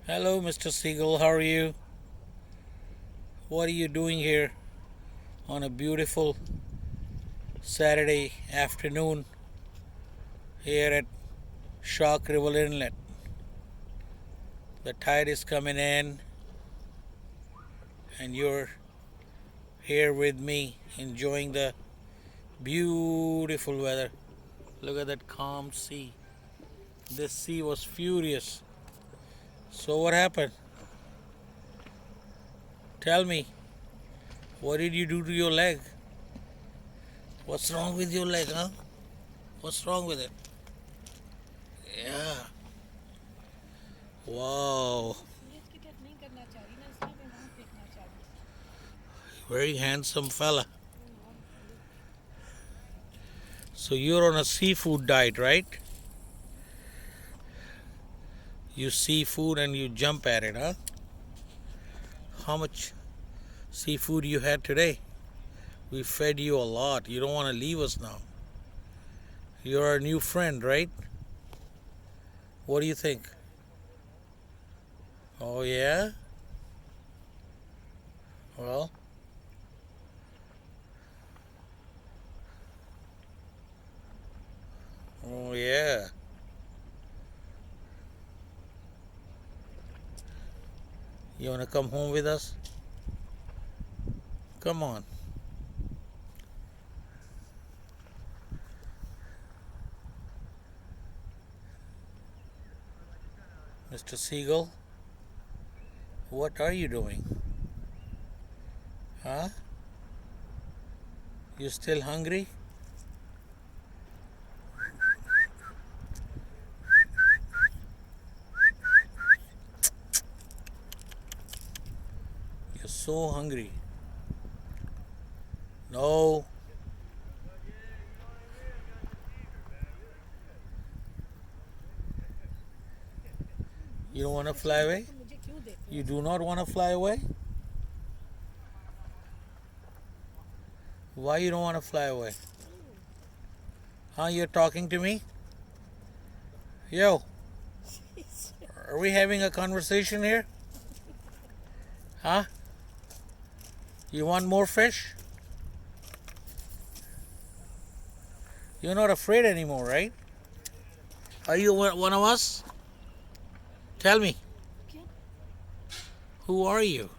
Hello, Mr. Seagull. How are you? What are you doing here on a beautiful Saturday afternoon here at Shark River Inlet? The tide is coming in, and you're here with me enjoying the beautiful weather. Look at that calm sea. This sea was furious. So, what happened? Tell me, what did you do to your leg? What's wrong with your leg, huh? What's wrong with it? Yeah. Wow. Very handsome fella. So you're on a seafood diet, right? You see food and you jump at it, huh? How much seafood you had today? We fed you a lot. You don't want to leave us now. You're our new friend, right? What do you think? Oh, yeah? Well, oh, yeah. You want to come home with us? Come on. Mr. Seagull, what are you doing? Huh? You still hungry? You're so hungry. No. You don't want to fly away? You do not want to fly away? Why you don't want to fly away? Huh? You're talking to me? Yo, are we having a conversation here? Huh? You want more fish? You're not afraid anymore, right? Are you one of us? Tell me. Who are you?